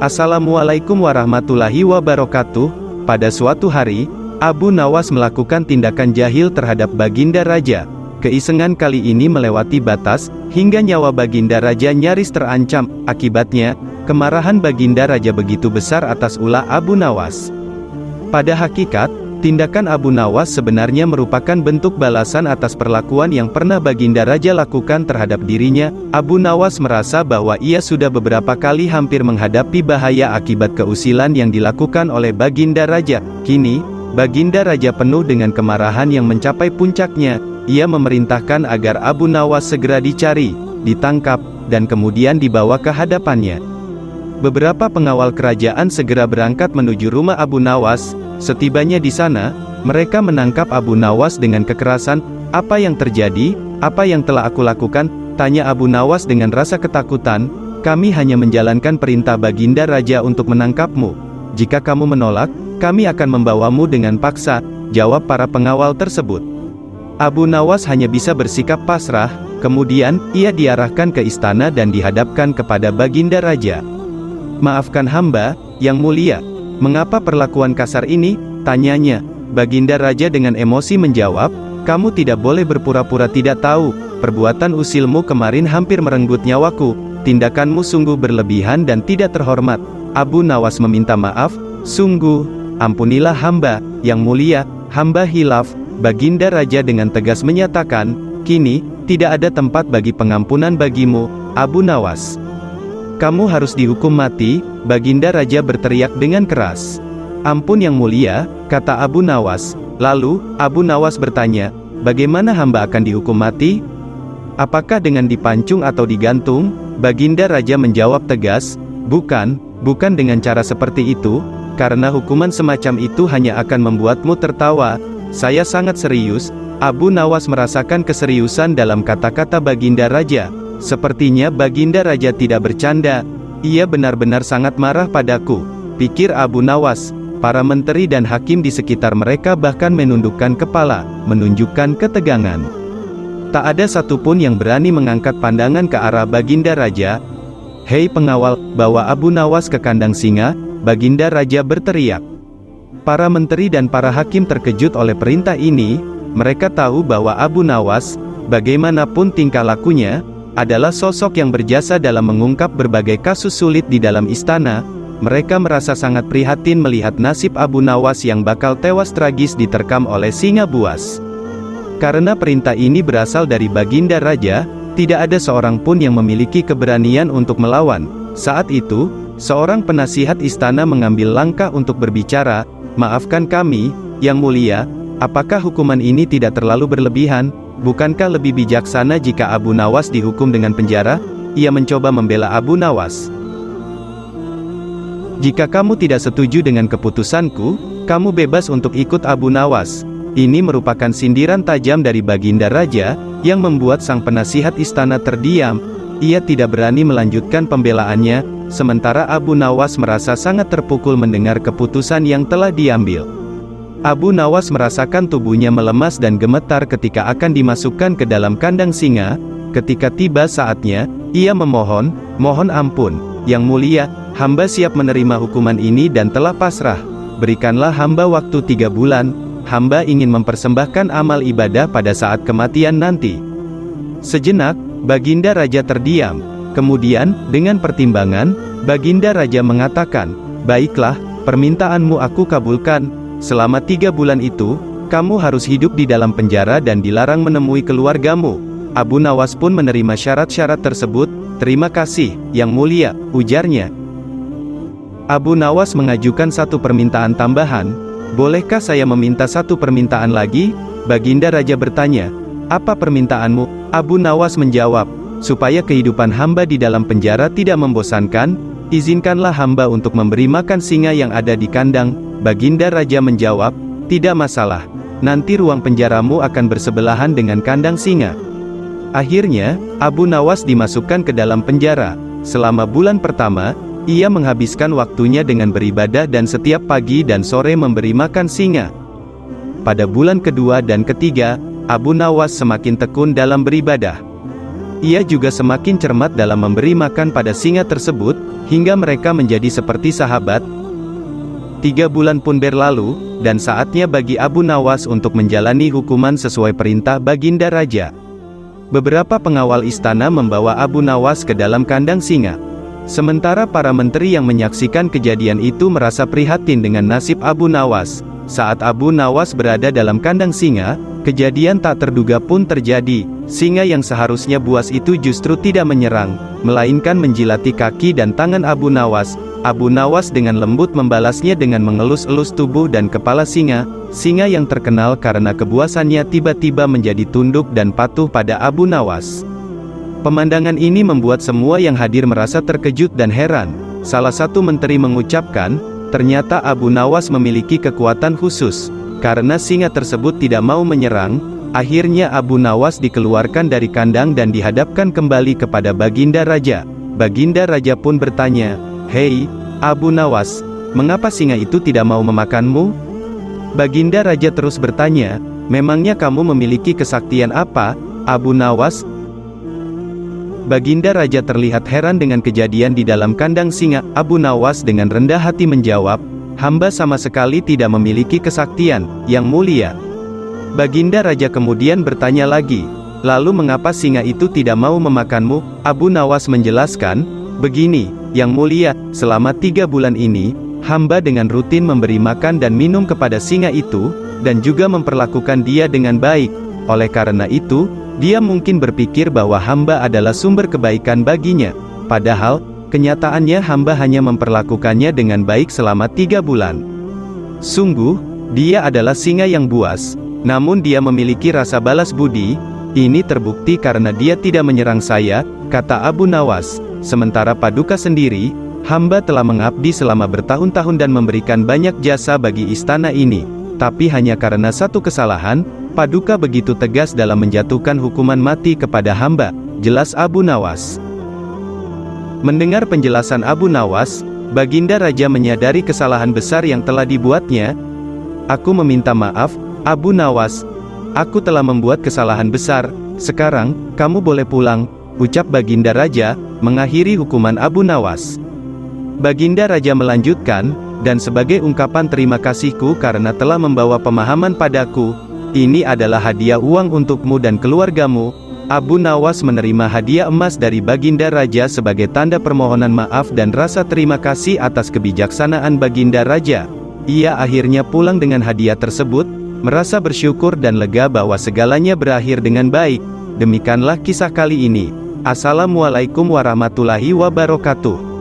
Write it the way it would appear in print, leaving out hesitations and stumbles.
Assalamualaikum warahmatullahi wabarakatuh. Pada suatu hari, Abu Nawas melakukan tindakan jahil terhadap Baginda Raja. Keisengan kali ini melewati batas, hingga nyawa Baginda Raja nyaris terancam. Akibatnya, kemarahan Baginda Raja begitu besar atas ulah Abu Nawas. Pada hakikat, tindakan Abu Nawas sebenarnya merupakan bentuk balasan atas perlakuan yang pernah Baginda Raja lakukan terhadap dirinya. Abu Nawas merasa bahwa ia sudah beberapa kali hampir menghadapi bahaya akibat keusilan yang dilakukan oleh Baginda Raja. Kini, Baginda Raja penuh dengan kemarahan yang mencapai puncaknya. Ia memerintahkan agar Abu Nawas segera dicari, ditangkap, dan kemudian dibawa ke hadapannya. Beberapa pengawal kerajaan segera berangkat menuju rumah Abu Nawas. Setibanya di sana, mereka menangkap Abu Nawas dengan kekerasan. "Apa yang terjadi? Apa yang telah aku lakukan?" tanya Abu Nawas dengan rasa ketakutan. "Kami hanya menjalankan perintah Baginda Raja untuk menangkapmu. Jika kamu menolak, kami akan membawamu dengan paksa," jawab para pengawal tersebut. Abu Nawas hanya bisa bersikap pasrah. Kemudian, ia diarahkan ke istana dan dihadapkan kepada Baginda Raja. "Maafkan hamba, Yang Mulia. Mengapa perlakuan kasar ini?" tanyanya. Baginda Raja dengan emosi menjawab, "Kamu tidak boleh berpura-pura tidak tahu. Perbuatan usilmu kemarin hampir merenggut nyawaku. Tindakanmu sungguh berlebihan dan tidak terhormat." Abu Nawas meminta maaf, "Sungguh, ampunilah hamba, Yang Mulia, hamba hilaf." Baginda Raja dengan tegas menyatakan, "Kini, tidak ada tempat bagi pengampunan bagimu, Abu Nawas. Kamu harus dihukum mati." Baginda Raja berteriak dengan keras. "Ampun Yang Mulia," kata Abu Nawas. Lalu, Abu Nawas bertanya, "Bagaimana hamba akan dihukum mati? Apakah dengan dipancung atau digantung?" Baginda Raja menjawab tegas, bukan dengan cara seperti itu, karena hukuman semacam itu hanya akan membuatmu tertawa. Saya sangat serius." Abu Nawas merasakan keseriusan dalam kata-kata Baginda Raja. Sepertinya Baginda Raja tidak bercanda. Ia benar-benar sangat marah padaku, pikir Abu Nawas. Para menteri dan hakim di sekitar mereka bahkan menundukkan kepala, menunjukkan ketegangan. Tak ada satupun yang berani mengangkat pandangan ke arah Baginda Raja. "Hei pengawal, bawa Abu Nawas ke kandang singa," Baginda Raja berteriak. Para menteri dan para hakim terkejut oleh perintah ini. Mereka tahu bahwa Abu Nawas, bagaimanapun tingkah lakunya, adalah sosok yang berjasa dalam mengungkap berbagai kasus sulit di dalam istana. Mereka merasa sangat prihatin melihat nasib Abu Nawas yang bakal tewas tragis diterkam oleh singa buas. Karena perintah ini berasal dari Baginda Raja, tidak ada seorang pun yang memiliki keberanian untuk melawan. Saat itu, seorang penasihat istana mengambil langkah untuk berbicara. "Maafkan kami, Yang Mulia, apakah hukuman ini tidak terlalu berlebihan? Bukankah lebih bijaksana jika Abu Nawas dihukum dengan penjara?" Ia mencoba membela Abu Nawas. "Jika kamu tidak setuju dengan keputusanku, kamu bebas untuk ikut Abu Nawas." Ini merupakan sindiran tajam dari Baginda Raja, yang membuat sang penasihat istana terdiam. Ia tidak berani melanjutkan pembelaannya. Sementara Abu Nawas merasa sangat terpukul mendengar keputusan yang telah diambil. Abu Nawas merasakan tubuhnya melemas dan gemetar ketika akan dimasukkan ke dalam kandang singa. Ketika tiba saatnya, ia mohon ampun, Yang Mulia, hamba siap menerima hukuman ini dan telah pasrah. Berikanlah hamba waktu 3 bulan, hamba ingin mempersembahkan amal ibadah pada saat kematian nanti." Sejenak, Baginda Raja terdiam. Kemudian, dengan pertimbangan, Baginda Raja mengatakan, "Baiklah, permintaanmu aku kabulkan. Selama 3 bulan itu, kamu harus hidup di dalam penjara dan dilarang menemui keluargamu." Abu Nawas pun menerima syarat-syarat tersebut. "Terima kasih, Yang Mulia," ujarnya. Abu Nawas mengajukan satu permintaan tambahan. "Bolehkah saya meminta satu permintaan lagi?" Baginda Raja bertanya. "Apa permintaanmu?" Abu Nawas menjawab, "Supaya kehidupan hamba di dalam penjara tidak membosankan, izinkanlah hamba untuk memberi makan singa yang ada di kandang." Baginda Raja menjawab, "Tidak masalah. Nanti ruang penjaramu akan bersebelahan dengan kandang singa." Akhirnya, Abu Nawas dimasukkan ke dalam penjara. Selama bulan pertama, ia menghabiskan waktunya dengan beribadah dan setiap pagi dan sore memberi makan singa. Pada bulan kedua dan ketiga, Abu Nawas semakin tekun dalam beribadah. Ia juga semakin cermat dalam memberi makan pada singa tersebut, hingga mereka menjadi seperti sahabat. 3 bulan pun berlalu, dan saatnya bagi Abu Nawas untuk menjalani hukuman sesuai perintah Baginda Raja. Beberapa pengawal istana membawa Abu Nawas ke dalam kandang singa. Sementara para menteri yang menyaksikan kejadian itu merasa prihatin dengan nasib Abu Nawas. Saat Abu Nawas berada dalam kandang singa, kejadian tak terduga pun terjadi. Singa yang seharusnya buas itu justru tidak menyerang, melainkan menjilati kaki dan tangan Abu Nawas. Abu Nawas dengan lembut membalasnya dengan mengelus-elus tubuh dan kepala singa. Singa yang terkenal karena kebuasannya tiba-tiba menjadi tunduk dan patuh pada Abu Nawas. Pemandangan ini membuat semua yang hadir merasa terkejut dan heran. Salah satu menteri mengucapkan, ternyata Abu Nawas memiliki kekuatan khusus. Karena singa tersebut tidak mau menyerang, akhirnya Abu Nawas dikeluarkan dari kandang dan dihadapkan kembali kepada Baginda Raja. Baginda Raja pun bertanya, "Hei, Abu Nawas, mengapa singa itu tidak mau memakanmu?" Baginda Raja terus bertanya, "Memangnya kamu memiliki kesaktian apa, Abu Nawas?" Baginda Raja terlihat heran dengan kejadian di dalam kandang singa. Abu Nawas dengan rendah hati menjawab, "Hamba sama sekali tidak memiliki kesaktian, Yang Mulia." Baginda Raja kemudian bertanya lagi, "Lalu mengapa singa itu tidak mau memakanmu?" Abu Nawas menjelaskan, "Begini, Yang Mulia, selama 3 bulan ini, hamba dengan rutin memberi makan dan minum kepada singa itu, dan juga memperlakukan dia dengan baik. Oleh karena itu, dia mungkin berpikir bahwa hamba adalah sumber kebaikan baginya. Padahal, kenyataannya hamba hanya memperlakukannya dengan baik selama 3 bulan. Sungguh, dia adalah singa yang buas. Namun dia memiliki rasa balas budi. Ini terbukti karena dia tidak menyerang saya," kata Abu Nawas. "Sementara Paduka sendiri, hamba telah mengabdi selama bertahun-tahun dan memberikan banyak jasa bagi istana ini. Tapi hanya karena satu kesalahan, Paduka begitu tegas dalam menjatuhkan hukuman mati kepada hamba," jelas Abu Nawas. Mendengar penjelasan Abu Nawas, Baginda Raja menyadari kesalahan besar yang telah dibuatnya. "Aku meminta maaf, Abu Nawas. Aku telah membuat kesalahan besar. Sekarang, kamu boleh pulang," ucap Baginda Raja, mengakhiri hukuman Abu Nawas. Baginda Raja melanjutkan, "Dan sebagai ungkapan terima kasihku karena telah membawa pemahaman padaku, ini adalah hadiah uang untukmu dan keluargamu." Abu Nawas menerima hadiah emas dari Baginda Raja sebagai tanda permohonan maaf dan rasa terima kasih atas kebijaksanaan Baginda Raja. Ia akhirnya pulang dengan hadiah tersebut, merasa bersyukur dan lega bahwa segalanya berakhir dengan baik. Demikianlah kisah kali ini. Assalamualaikum warahmatullahi wabarakatuh.